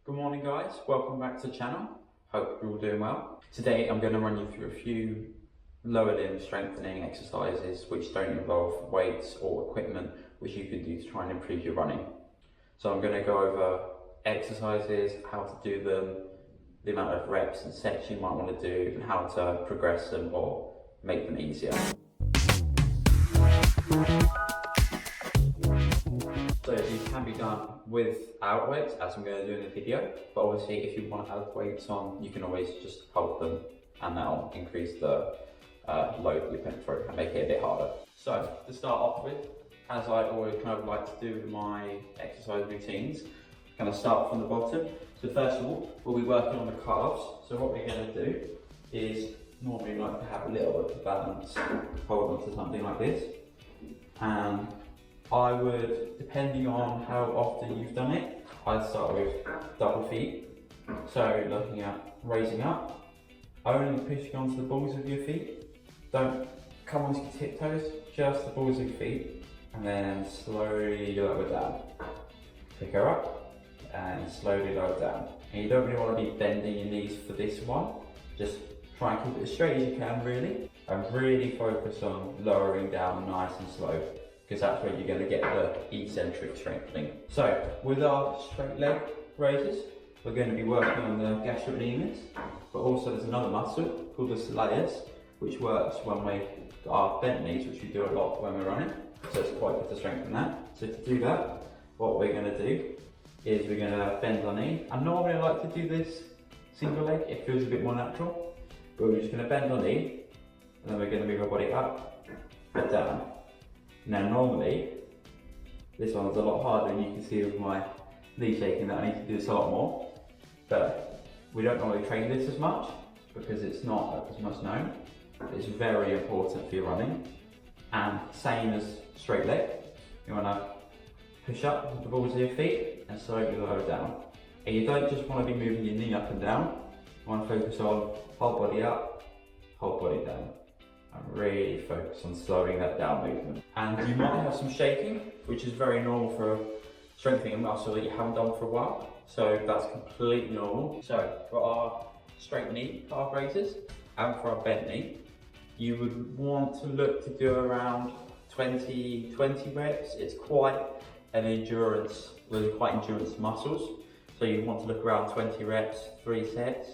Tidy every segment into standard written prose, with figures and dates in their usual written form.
Good morning guys, welcome back to the channel. Hope you're all doing well. Today I'm going to run you through a few lower limb strengthening exercises which don't involve weights or equipment which you can do to try and improve your running. So I'm going to go over exercises, how to do them, the amount of reps and sets you might want to do, and how to progress them or make them easier. So these can be done without weights, as I'm going to do in the video, but obviously if you want to add weights on, you can always just hold them and that'll increase the load that you're putting through and make it a bit harder. So to start off with, as I always kind of like to do with my exercise routines, kind of start from the bottom. So first of all, we'll be working on the calves. So what we're going to do is normally like to have a little bit of balance, hold on to something like this, and I would, depending on how often you've done it, I'd start with double feet. So looking at raising up, only pushing onto the balls of your feet. Don't come onto your tiptoes, just the balls of your feet, and then slowly lower down. Pick her up and slowly lower down. And you don't really want to be bending your knees for this one. Just try and keep it as straight as you can really, and really focus on lowering down nice and slow, because that's where you're going to get the eccentric strengthening. So with our straight leg raises, we're going to be working on the gastrocnemius, but also there's another muscle called the soleus, which works when we got our bent knees, which we do a lot when we're running. So it's quite good to strengthen that. So to do that, what we're going to do is we're going to bend our knee. And normally I like to do this single leg, it feels a bit more natural, but we're just going to bend our knee, and then we're going to move our body up and down. Now normally, this one's a lot harder, and you can see with my knee shaking that I need to do this a lot more, but we don't normally train this as much because it's not as much known. It's very important for your running, and same as straight leg. You want to push up with the balls of your feet and slowly lower down. And you don't just want to be moving your knee up and down, you want to focus on whole body up, whole body down. And really focus on slowing that down movement. And you might have some shaking, which is very normal for strengthening a muscle that you haven't done for a while. So that's completely normal. So for our straight knee calf raises and for our bent knee, you would want to look to do around 20 reps. It's quite an endurance, really quite endurance muscles. So you want to look around 20 reps, 3 sets.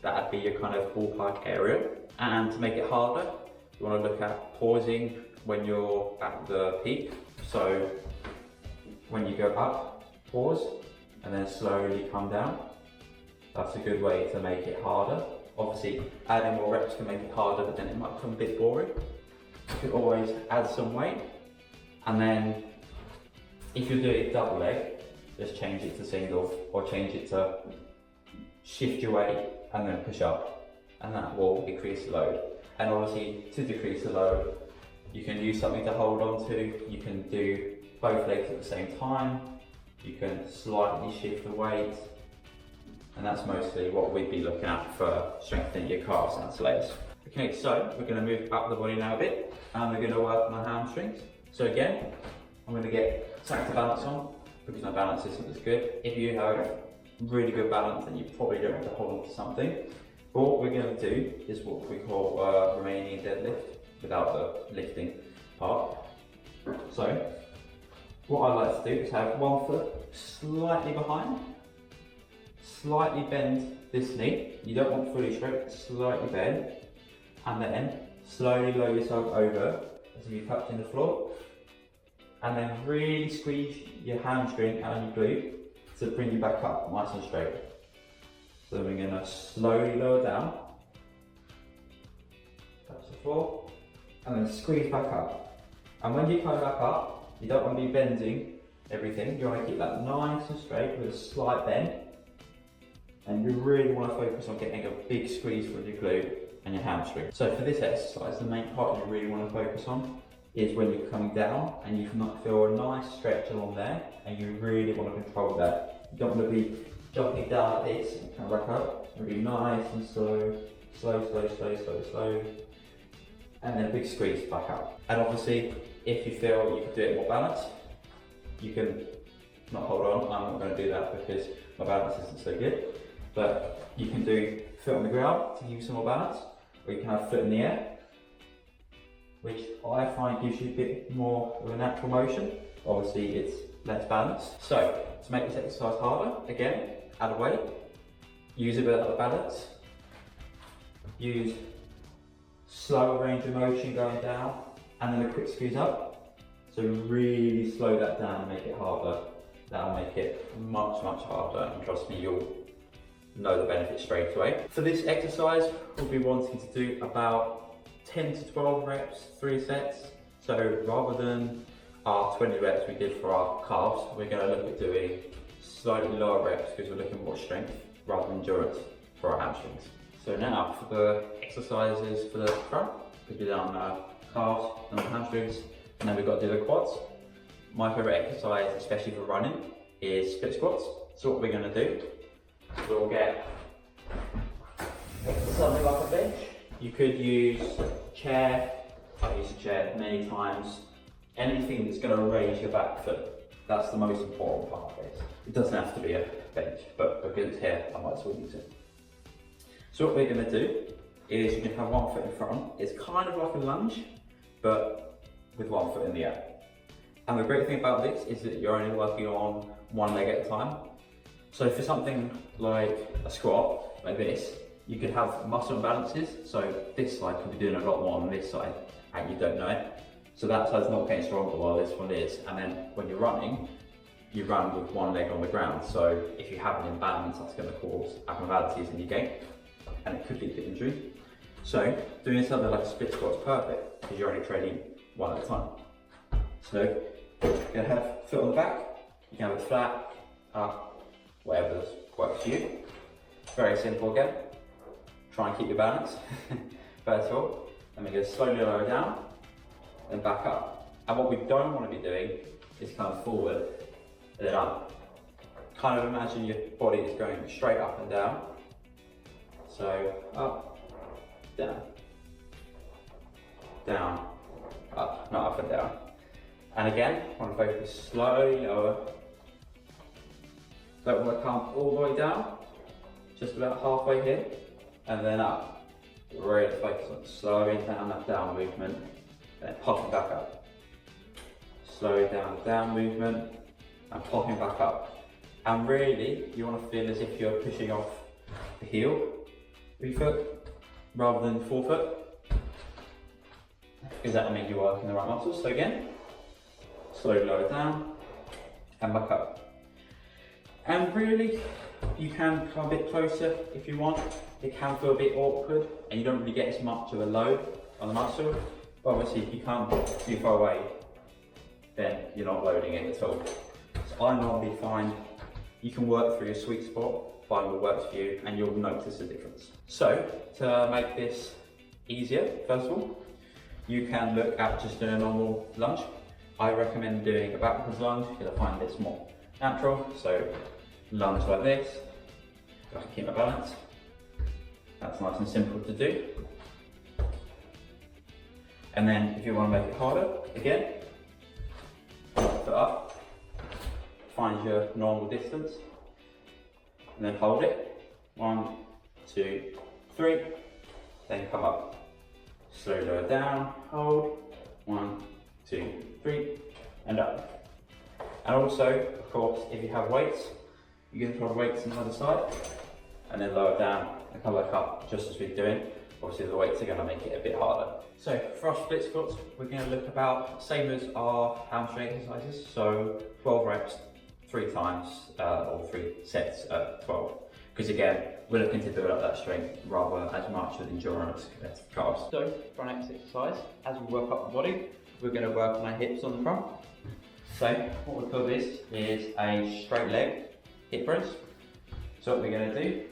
That'd be your kind of ballpark area. And to make it harder, you want to look at pausing when you're at the peak. So when you go up, pause, and then slowly come down. That's a good way to make it harder. Obviously, adding more reps can make it harder, but then it might become a bit boring. You could always add some weight. And then if you're doing double leg, just change it to single, or change it to shift your weight and then push up. And that will decrease the load. And obviously, to decrease the load, you can use something to hold on to. You can do both legs at the same time. You can slightly shift the weight. And that's mostly what we'd be looking at for strengthening your calves and legs. Okay, so we're going to move up the body now a bit, and we're going to work on our hamstrings. So again, I'm going to get something to balance on, because my balance isn't as good. If you have really good balance, then you probably don't have to hold on to something. But what we're going to do is what we call Romanian deadlift, without the lifting part. So, what I like to do is have one foot slightly behind, slightly bend this knee. You don't want fully straight, slightly bend, and then slowly lower yourself over as if you're touching the floor, and then really squeeze your hamstring and your glute to bring you back up nice and straight. So we're going to slowly lower down, touch the floor, and then squeeze back up. And when you come back up, you don't want to be bending everything. You want to keep that nice and straight with a slight bend. And you really want to focus on getting a big squeeze from your glute and your hamstring. So for this exercise, the main part you really want to focus on is when you're coming down and you can feel a nice stretch along there, and you really want to control that. You don't want to be jumping down like this and come back up. Really nice and slow, slow, and then a big squeeze back up. And obviously, if you feel you can do it more balanced, you can not hold on, I'm not going to do that because my balance isn't so good. But you can do foot on the ground to give you some more balance, or you can have foot in the air, which I find gives you a bit more of a natural motion. Obviously it's less balanced. So to make this exercise harder, again, add a weight, use a bit of balance, use slower range of motion going down, and then a quick squeeze up. So really slow that down and make it harder. That'll make it much, much harder, and trust me, you'll know the benefits straight away. For this exercise, we'll be wanting to do about 10 to 12 reps, 3 sets. So rather than our 20 reps we did for our calves, we're going to look at doing slightly lower reps because we're looking more strength rather than endurance for our hamstrings. So now for the exercises for the front, we've done calves and hamstrings, and then we've got to do the quads. My favourite exercise, especially for running, is split squats. So what we're going to do, we'll get something like a bench. You could use a chair. I've used a chair many times. Anything that's going to raise your back foot. That's the most important part of this. It doesn't have to be a bench, but because it's here, I might as well use it. So what we're going to do is you can have one foot in front. It's kind of like a lunge, but with one foot in the air. And the great thing about this is that you're only working on one leg at a time. So for something like a squat, like this, you could have muscle imbalances. So this side could be doing a lot more than this side, and you don't know it. So that side's not getting stronger while this one is. And then when you're running, you run with one leg on the ground. So if you have an imbalance, that's going to cause abnormalities in your gait, and it could lead to injury. So doing something like a split squat is perfect because you're only training one at a time. So you're going to have foot on the back, you can have it flat, up, whatever works for you. Very simple again. Try and keep your balance, first of all. Then we're going to slowly lower down, then back up. And what we don't want to be doing is come forward and then up. Kind of imagine your body is going straight up and down. So up, down, down, up, not up and down. And again, I want to focus slowly lower. Don't want to come all the way down, just about halfway here, and then up. Really focus on slowing down that down movement, then popping back up. Slowing down the down movement, and popping back up. And really, you want to feel as if you're pushing off the heel of your foot, rather than the forefoot, because that will mean you're working the right muscles. So again, slowly lower down, and back up. And really, you can come a bit closer if you want. It can feel a bit awkward, and you don't really get as much of a load on the muscle. But obviously, if you come too far away, then you're not loading it at all. So I normally find you can work through your sweet spot, find what works for you, and you'll notice the difference. So, to make this easier, first of all, you can look at just doing a normal lunge. I recommend doing a backwards lunge because I find it's more natural. So lunge like this, I can keep my balance. That's nice and simple to do. And then if you want to make it harder, again, foot up, find your normal distance, and then hold it. 1, 2, 3, then come up. Slowly lower down, hold, 1, 2, 3, and up. And also, of course, if you have weights, you can throw weights on the other side, and then lower down and come back up, just as we're doing. Obviously the weights are going to make it a bit harder. So for our split squats, we're going to look about same as our hamstring exercises. So 12 reps, 3 times, or 3 sets at 12. Because again, we're looking to build up that strength rather as much with endurance compared to calves. So for our next exercise, as we work up the body, we're going to work on our hips on the front. So what we call this is a straight leg hip press. So what we're going to do,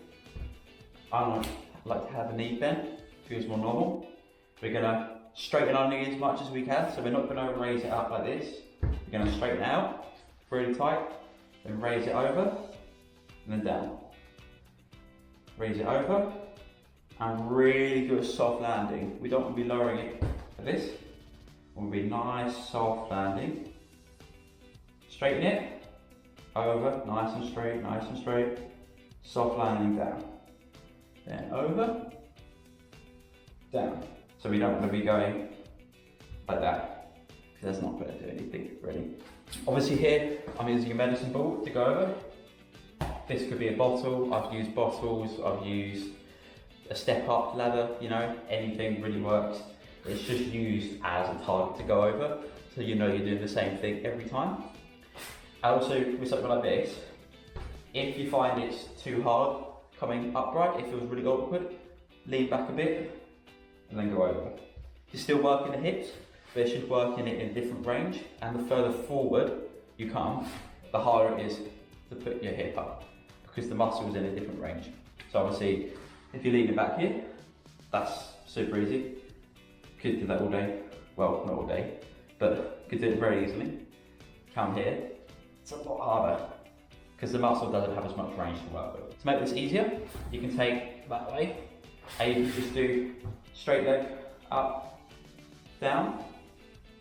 I like to have a knee bend, feels more normal. We're going to straighten our knee as much as we can, so we're not going to raise it up like this. We're going to straighten it out, really tight, then raise it over, and then down. Raise it over, and really do a soft landing. We don't want to be lowering it like this. We want to be nice, soft landing. Straighten it, over, nice and straight, soft landing down. Then over, down. So we don't want to be going like that, because that's not going to do anything, really. Obviously here, I'm using a medicine ball to go over. This could be a bottle, I've used bottles, I've used a step up ladder, you know, anything really works. It's just used as a target to go over, so you know you're doing the same thing every time. Also, with something like this, if you find it's too hard coming upright, it feels really awkward, lean back a bit, and then go over. You're still working the hips, but you're working it in a different range, and the further forward you come, the harder it is to put your hip up, because the muscle is in a different range. So obviously, if you're leaning back here, that's super easy. Could do that all day. Well, not all day, but could do it very easily. Come here, it's a lot harder, because the muscle doesn't have as much range to work with. To make this easier, you can take that way, and you can just do straight leg, up, down.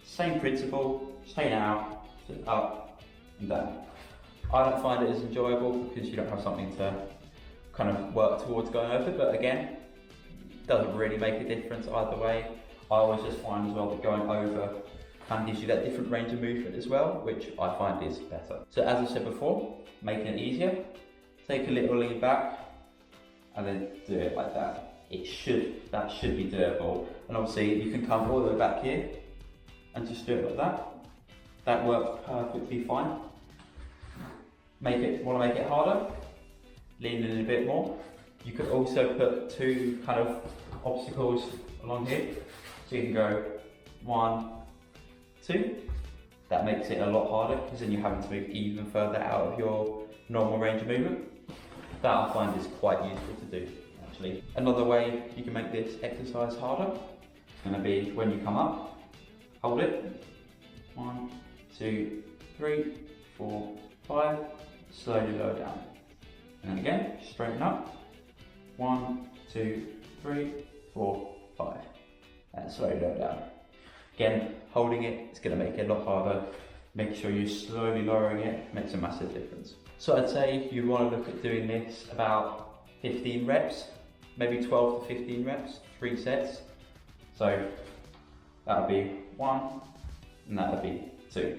Same principle, straight out, up, and down. I don't find it as enjoyable because you don't have something to kind of work towards going over, but again, it doesn't really make a difference either way. I always just find as well that going over kind of gives you that different range of movement as well, which I find is better. So as I said before, making it easier, take a little lean back and then do it like that. That should be doable. And obviously you can come all the way back here and just do it like that. That works perfectly fine. Want to make it harder? Lean in a bit more. You could also put two kind of obstacles along here. So you can go 1, 2. That makes it a lot harder because then you're having to move even further out of your normal range of movement. That I find is quite useful to do, actually. Another way you can make this exercise harder is going to be when you come up, hold it. 1, 2, 3, 4, 5. Slowly lower down. And then again, straighten up. 1, 2, 3, 4, 5. And slowly lower down. Again, holding it, it's going to make it a lot harder. Make sure you're slowly lowering it, makes a massive difference. So I'd say you want to look at doing this about 15 reps, maybe 12 to 15 reps, 3 sets. So that would be 1, and that would be 2.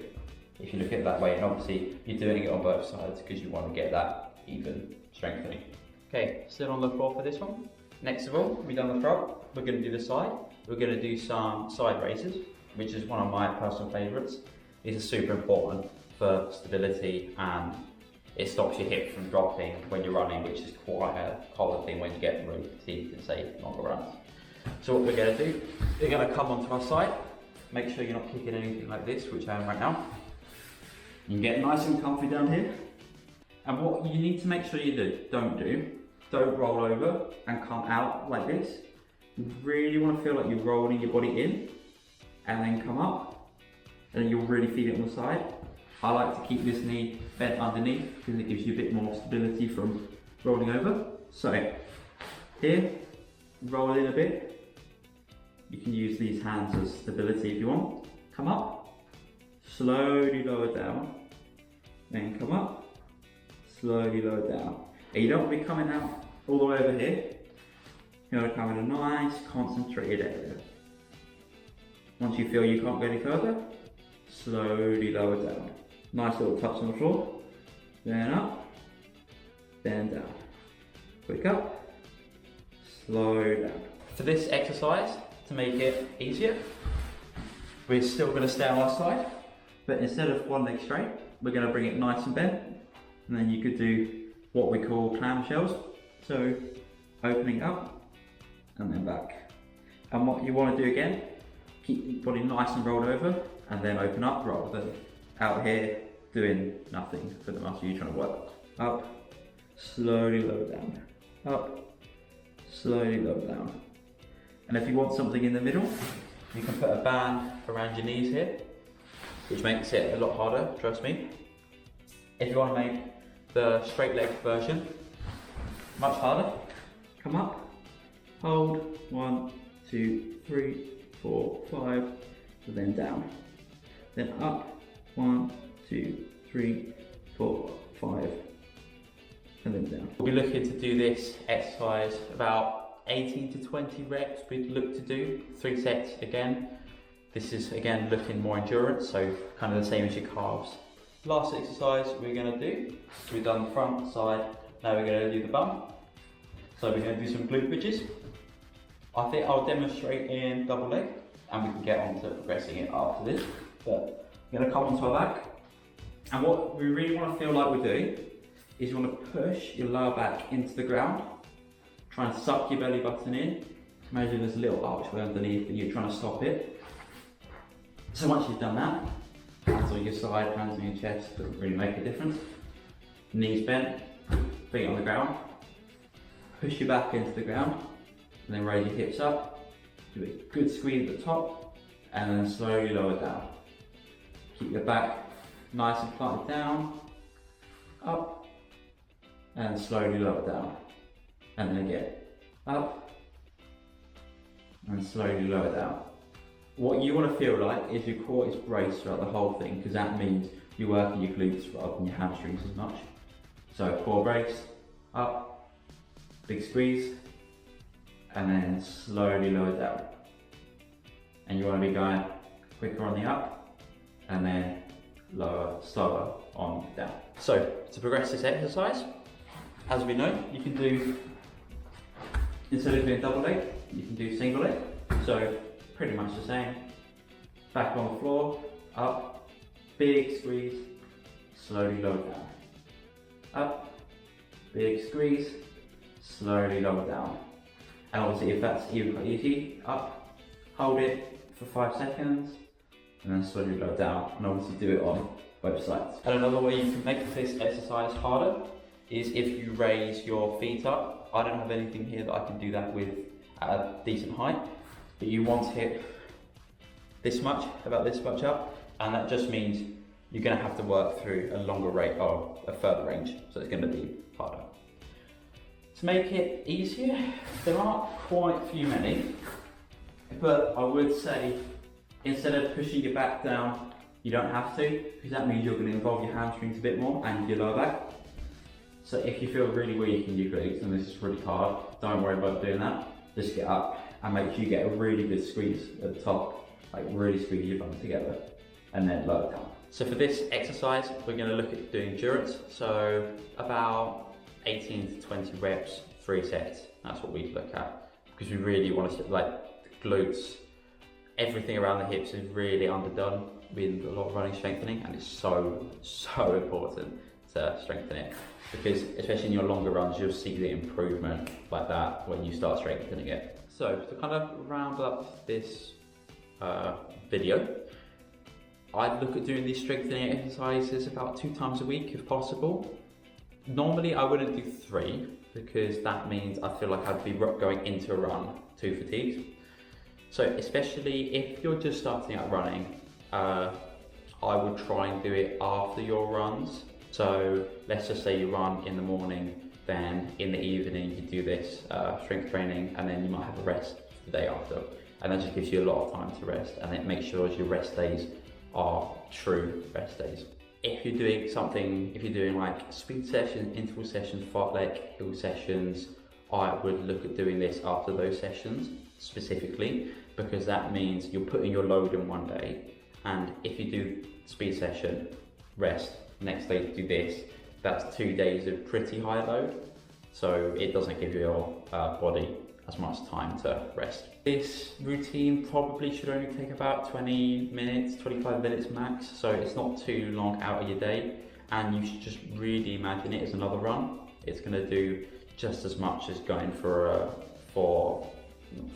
If you look at it that way, and obviously you're doing it on both sides because you want to get that even strengthening. Okay, sit on the floor for this one. Next of all, we've done the front, we're going to do the side. We're going to do some side raises, which is one of my personal favourites. These are super important for stability and it stops your hip from dropping when you're running, which is quite a common thing when you get really fatigued and say longer runs. So what we're going to do, we're going to come onto our side. Make sure you're not kicking anything like this, which I am right now. You can get nice and comfy down here. And what you need to make sure you don't roll over and come out like this. You really want to feel like you're rolling your body in and then come up. And then you'll really feel it on the side. I like to keep this knee bent underneath because it gives you a bit more stability from rolling over. So here, roll in a bit. You can use these hands as stability if you want. Come up. Slowly lower down, then come up, slowly lower down. And you don't want to be coming out all the way over here. You want to come in a nice concentrated area. Once you feel you can't go any further, slowly lower down. Nice little touch on the floor, then up, then down. Quick up, slow down. For this exercise, to make it easier, we're still going to stay on our side. But instead of one leg straight, we're going to bring it nice and bent. And then you could do what we call clamshells. So opening up and then back. And what you want to do again, keep your body nice and rolled over and then open up rather than out here doing nothing for the muscle you're trying to work. Up, slowly lower down. Up, slowly lower down. And if you want something in the middle, you can put a band around your knees here, which makes it a lot harder, trust me. If you want to make the straight leg version much harder, come up, hold, 1, 2, 3, 4, 5, and then down. Then up, 1, 2, 3, 4, 5, and then down. We'll be looking to do this exercise about 18 to 20 reps. We'd look to do 3 sets again. This is again looking more endurance, so kind of the same as your calves. Last exercise we're going to do, we've done the front, side, now we're going to do the bum. So we're going to do some glute bridges. I think I'll demonstrate in double leg and we can get on to progressing it after this. But we're going to come onto our back, and what we really want to feel like we're doing is you want to push your lower back into the ground. Try and suck your belly button in. Imagine there's a little archway underneath and you're trying to stop it. So once you've done that, hands on your side, hands on your chest, doesn't really make a difference. Knees bent, feet on the ground. Push your back into the ground, and then raise your hips up. Do a good squeeze at the top, and then slowly lower down. Keep your back nice and planted down, up, and slowly lower down. And then again, up, and slowly lower down. What you want to feel like is your core is braced throughout the whole thing, because that means you're working your glutes rather than your hamstrings as much. So core brace, up, big squeeze, and then slowly lower down. And you want to be going quicker on the up, and then lower, slower on down. So to progress this exercise, as we know, you can do, instead of doing double leg, you can do single leg. So pretty much the same. Back on the floor, up, big squeeze, slowly lower down. Up, big squeeze, slowly lower down. And obviously if that's easy, up, hold it for 5 seconds, and then slowly lower down, and obviously do it on both sides. And another way you can make this exercise harder is if you raise your feet up. I don't have anything here that I can do that with at a decent height, but you want it this much, about this much up, and that just means you're going to have to work through a longer rate or a further range, so it's going to be harder. To make it easier, there aren't quite many, but I would say instead of pushing your back down, you don't have to, because that means you're going to involve your hamstrings a bit more and your lower back. So if you feel really weak in your glutes and this is really hard, don't worry about doing that. Just get up and make sure you get a really good squeeze at the top, like really squeeze your bum together, and then lower down. So for this exercise, we're going to look at doing endurance. So about 18 to 20 reps, 3 sets. That's what we look at, because we really want to, like the glutes, everything around the hips is really underdone with a lot of running strengthening, and it's so important to strengthen it, because especially in your longer runs, you'll see the improvement like that when you start strengthening it. So to kind of round up this video, I'd look at doing these strengthening exercises about 2 times a week if possible. Normally I wouldn't do 3, because that means I feel like I'd be going into a run too fatigued. So especially if you're just starting out running, I would try and do it after your runs. So let's just say you run in the morning, then in the evening you do this strength training, and then you might have a rest the day after. And that just gives you a lot of time to rest, and it makes sure your rest days are true rest days. If you're doing something, if you're doing like speed sessions, interval sessions, fartlek, hill sessions, I would look at doing this after those sessions specifically, because that means you're putting your load in one day, and if you do speed session, rest, next day do this, that's 2 days of pretty high load, so it doesn't give your body as much time to rest. This routine probably should only take about 20 minutes, 25 minutes max, so it's not too long out of your day, and you should just really imagine it as another run. It's going to do just as much as going for a 4-mile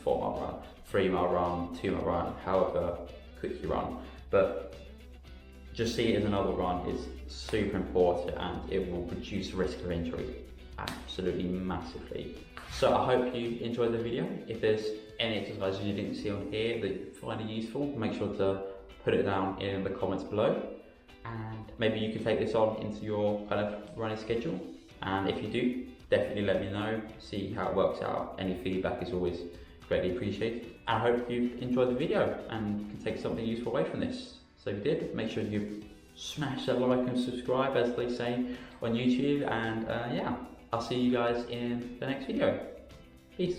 run, 3-mile run, 2-mile run, however quick you run. But just see it as another run is super important, and it will reduce the risk of injury absolutely massively. So I hope you enjoyed the video. If there's any exercises you didn't see on here that you find it useful, make sure to put it down in the comments below, and maybe you can take this on into your kind of running schedule. And if you do, definitely let me know, see how it works out. Any feedback is always greatly appreciated. And I hope you enjoyed the video and can take something useful away from this. So if you did, make sure you smash that like and subscribe, as they say on YouTube, and yeah, I'll see you guys in the next video. Peace.